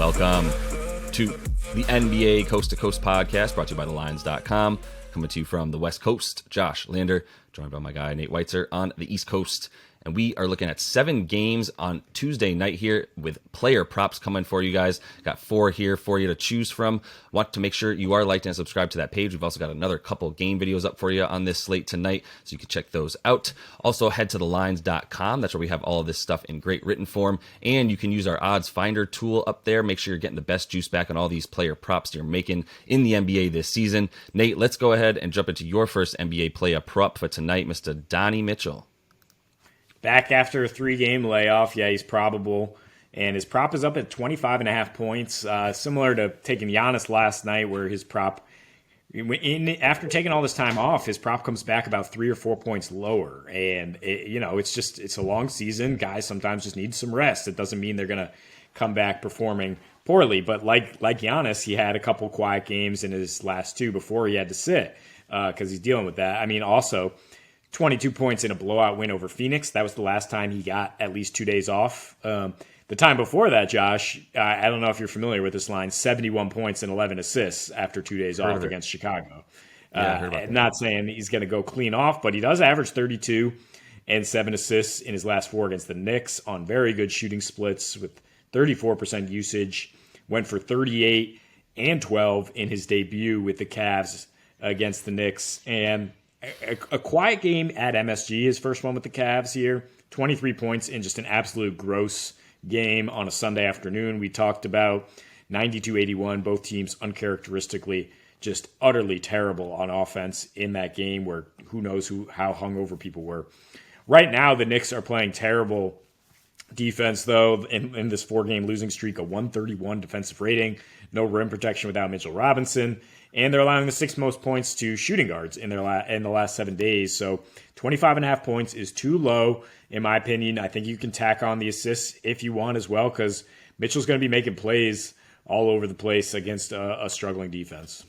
Welcome to the NBA Coast to Coast podcast brought to you by thelines.com. Coming to you from the West Coast, Josh Lander, joined by my guy Nate Weitzer on the East Coast. And we are looking at 7 games on Tuesday night here with player props coming for you guys. Got 4 here for you to choose from. Want to make sure you are liked and subscribed to that page. We've also got another couple game videos up for you on this slate tonight, so you can check those out. Also, head to thelines.com. That's where we have all of this stuff in great written form. And you can use our odds finder tool up there. Make sure you're getting the best juice back on all these player props you're making in the NBA this season. Nate, let's go ahead and jump into your first NBA player prop for tonight, Mr. Donnie Mitchell. Back after a 3-game layoff, yeah, he's probable. And his prop is up at 25.5 points, similar to taking Giannis last night, where his prop, after taking all this time off, his prop comes back about 3 or 4 points lower. And, it's a long season. Guys sometimes just need some rest. It doesn't mean they're going to come back performing poorly. But like Giannis, he had a couple quiet games in his last 2 before he had to sit because he's dealing with that. I mean, also 22 points in a blowout win over Phoenix. That was the last time he got at least 2 days off. The time before that, Josh, I don't know if you're familiar with this line, 71 points and 11 assists after 2 days off against Chicago. Not saying he's going to go clean off, but he does average 32 and 7 assists in his last 4 against the Knicks on very good shooting splits with 34% usage. Went for 38 and 12 in his debut with the Cavs against the Knicks. And a quiet game at MSG, his first one with the Cavs here. 23 points in just an absolute gross game on a Sunday afternoon. We talked about 92-81, both teams uncharacteristically just utterly terrible on offense in that game where who knows how hungover people were. Right now, the Knicks are playing terrible defense, though, in this 4-game losing streak, a 131 defensive rating, no rim protection without Mitchell Robinson. And they're allowing the 6th most points to shooting guards in the last 7 days. So 25.5 points is too low, in my opinion. I think you can tack on the assists if you want as well, because Mitchell's going to be making plays all over the place against a struggling defense.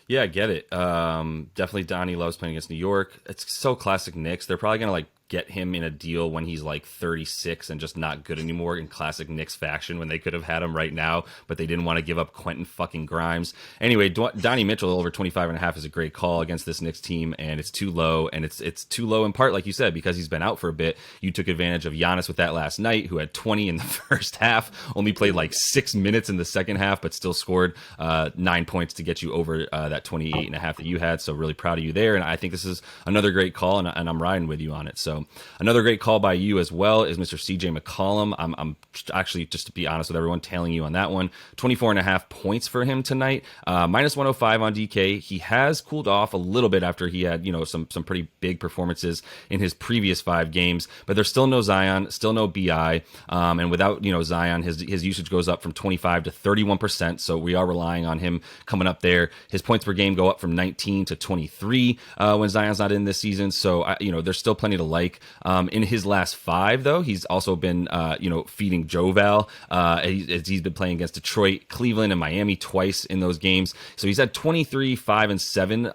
Yeah, I get it. Definitely Donnie loves playing against New York. It's so classic Knicks. They're probably going to get him in a deal when he's 36 and just not good anymore in classic Knicks fashion when they could have had him right now, but they didn't want to give up Quentin fucking Grimes. Anyway, Donnie Mitchell over 25.5 is a great call against this Knicks team, and it's too low, and it's too low in part, like you said, because he's been out for a bit. You took advantage of Giannis with that last night, who had 20 in the first half, only played 6 minutes in the second half, but still scored 9 points to get you over that 28.5 that you had, so really proud of you there, and I think this is another great call, and I'm riding with you on it. So another great call by you as well is Mr. CJ McCollum. I'm actually, just to be honest with everyone, tailing you on that one. 24.5 points for him tonight. Minus 105 on DK. He has cooled off a little bit after he had, some pretty big performances in his previous 5 games, but there's still no Zion, still no BI. And without, Zion, his usage goes up from 25 to 31%. So we are relying on him coming up there. His points per game go up from 19 to 23 when Zion's not in this season. So, there's still plenty to like. In his last 5, though, he's also been, feeding Joval. He's been playing against Detroit, Cleveland, and Miami twice in those games. So he's had 23, 5, and 7,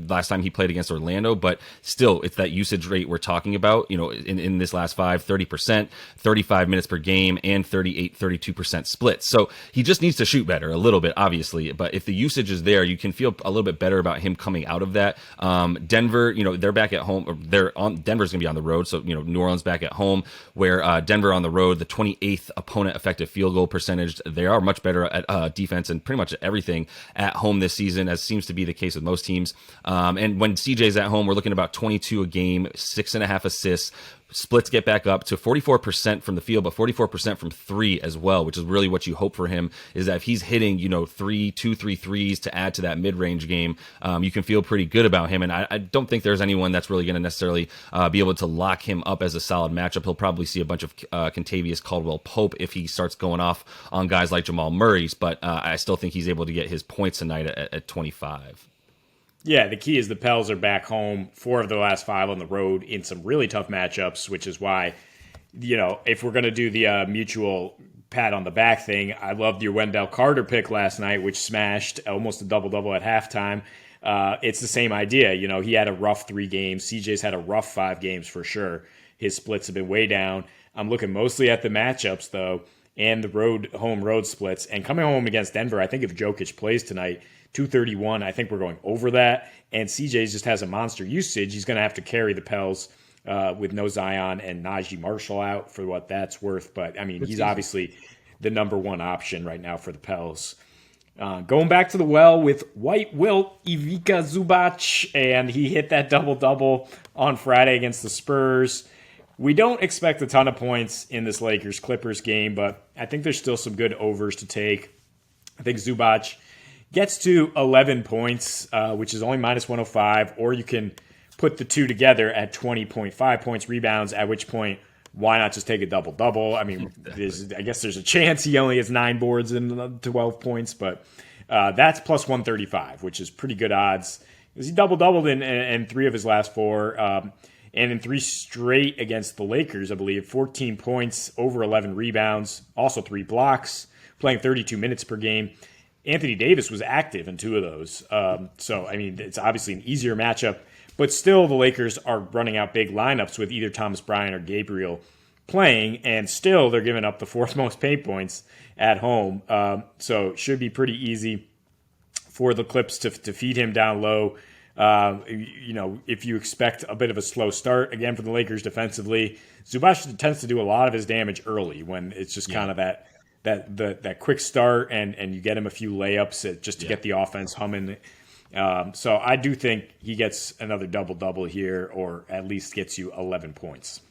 last time he played against Orlando. But still, it's that usage rate we're talking about, in this last 5, 30%, 35 minutes per game, and 38, 32% split. So he just needs to shoot better a little bit, obviously. But if the usage is there, you can feel a little bit better about him coming out of that. Denver, they're back at home. Denver's going to be on the road, so New Orleans back at home, where Denver on the road, the 28th opponent effective field goal percentage. They are much better at defense and pretty much everything at home this season, as seems to be the case with most teams. And when CJ's at home, we're looking at about 22 a game, 6.5 assists. Splits get back up to 44% from the field, but 44% from 3 as well, which is really what you hope for him, is that if he's hitting, 2, 3 threes to add to that mid-range game, you can feel pretty good about him. And I don't think there's anyone that's really going to necessarily be able to lock him up as a solid matchup. He'll probably see a bunch of Kentavious Caldwell-Pope if he starts going off on guys like Jamal Murray's, but I still think he's able to get his points tonight at 25. Yeah, the key is the Pels are back home, 4 of the last 5 on the road in some really tough matchups, which is why, if we're going to do the mutual pat on the back thing, I loved your Wendell Carter pick last night, which smashed almost a double-double at halftime. It's the same idea. He had a rough 3 games. CJ's had a rough 5 games for sure. His splits have been way down. I'm looking mostly at the matchups, though. and the home road splits. And coming home against Denver, I think if Jokic plays tonight, 231, I think we're going over that. And CJ just has a monster usage. He's going to have to carry the Pels with no Zion and Najee Marshall out for what that's worth. But, I mean, he's obviously the number one option right now for the Pels. Going back to the well with White Wilt, Ivica Zubac, and he hit that double-double on Friday against the Spurs. We don't expect a ton of points in this Lakers-Clippers game, but I think there's still some good overs to take. I think Zubac gets to 11 points, which is only minus 105, or you can put the two together at 20.5 points, rebounds, at which point, why not just take a double-double? I mean, I guess there's a chance he only has 9 boards and 12 points, but that's plus 135, which is pretty good odds. He double-doubled in 3 of his last 4, and in 3 straight against the Lakers, I believe, 14 points, over 11 rebounds, also 3 blocks, playing 32 minutes per game. Anthony Davis was active in 2 of those. So, I mean, it's obviously an easier matchup, but still the Lakers are running out big lineups with either Thomas Bryant or Gabriel playing, and still they're giving up the 4th most paint points at home. So it should be pretty easy for the Clips to feed him down low. If you expect a bit of a slow start, again, for the Lakers defensively, Zubac tends to do a lot of his damage early when it's just kind of that quick start and you get him a few layups just to get the offense humming. So I do think he gets another double-double here, or at least gets you 11 points.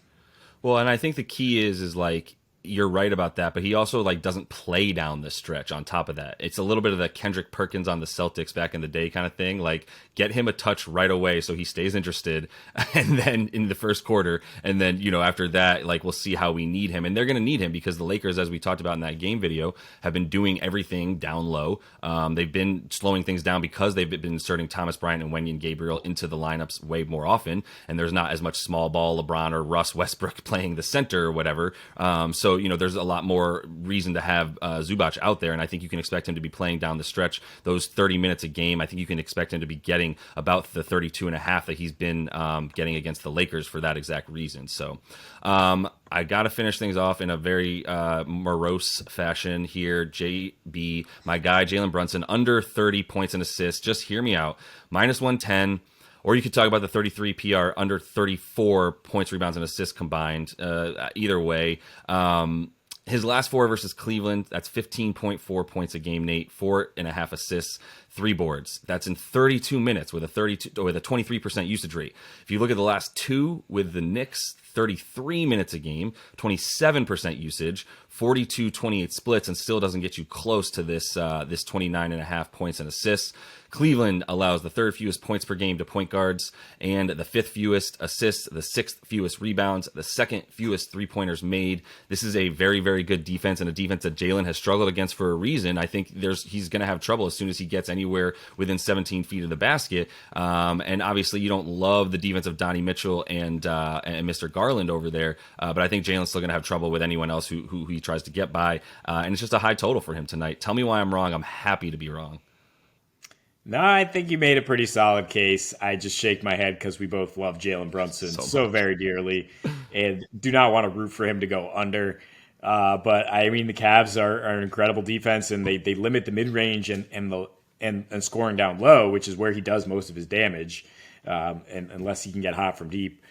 Well, and I think the key is like, you're right about that, but he also like doesn't play down the stretch on top of that. It's a little bit of the Kendrick Perkins on the Celtics back in the day kind of thing. Like, get him a touch right away so he stays interested, and then in the first quarter, and then, after that, like, we'll see how we need him. And they're going to need him because the Lakers, as we talked about in that game video, have been doing everything down low. They've been slowing things down because they've been inserting Thomas Bryant and Wenyen Gabriel into the lineups way more often, and there's not as much small ball LeBron or Russ Westbrook playing the center or whatever. So there's a lot more reason to have Zubac out there, and I think you can expect him to be playing down the stretch those 30 minutes a game. I think you can expect him to be getting about the 32 and a half that he's been getting against the Lakers for that exact reason. So I got to finish things off in a very morose fashion here. JB, my guy, Jalen Brunson, under 30 points and assists. Just hear me out. Minus 110. Or you could talk about the 33 PR, under 34 points, rebounds, and assists combined. Either way. His last 4 versus Cleveland, that's 15.4 points a game, Nate, 4.5 assists, 3 boards. That's in 32 minutes with a 23% usage rate. If you look at the last 2 with the Knicks, 33 minutes a game, 27% usage, 42-28 splits, and still doesn't get you close to this 29.5 points and assists. Cleveland allows the 3rd fewest points per game to point guards, and the 5th fewest assists, the 6th fewest rebounds, the 2nd fewest three-pointers made. This is a very, very good defense, and a defense that Jalen has struggled against for a reason. I think he's going to have trouble as soon as he gets anywhere within 17 feet of the basket. And obviously, you don't love the defense of Donnie Mitchell and Mr. Garland over there, but I think Jalen's still going to have trouble with anyone else who he tries to get by. And it's just a high total for him tonight. Tell me why I'm wrong. I'm happy to be wrong. No, I think you made a pretty solid case. I just shake my head because we both love Jalen Brunson so very dearly and do not want to root for him to go under. But I mean, the Cavs are an incredible defense, and they limit the mid-range and scoring down low, which is where he does most of his damage, and unless he can get hot from deep.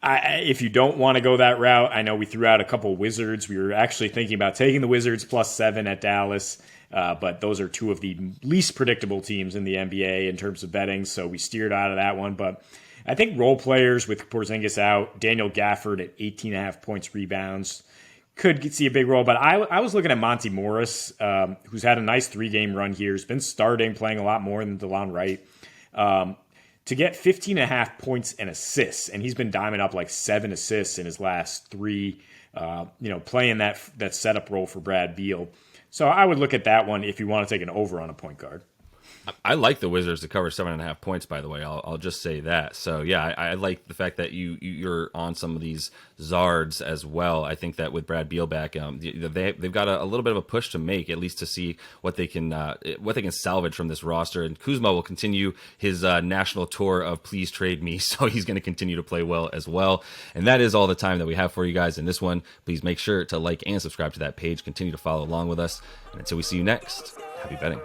If you don't want to go that route, I know we threw out a couple Wizards. We were actually thinking about taking the Wizards +7 at Dallas. But those are 2 of the least predictable teams in the NBA in terms of betting, so we steered out of that one. But I think role players with Porzingis out, Daniel Gafford at 18.5 points, rebounds, could see a big role. But I was looking at Monty Morris, who's had a nice 3-game run here. He's been starting, playing a lot more than DeLon Wright, to get 15.5 points and assists. And he's been diming up like 7 assists in his last 3, playing that setup role for Brad Beal. So I would look at that one if you want to take an over on a point guard. I like the Wizards to cover 7.5 points. By the way, I'll just say that. So yeah, I like the fact that you're on some of these Zards as well. I think that with Brad Beal back, they've got a little bit of a push to make, at least to see what they can salvage from this roster. And Kuzma will continue his national tour of please trade me, so he's going to continue to play well as well. And that is all the time that we have for you guys in this one. Please make sure to like and subscribe to that page. Continue to follow along with us. And until we see you next, happy betting.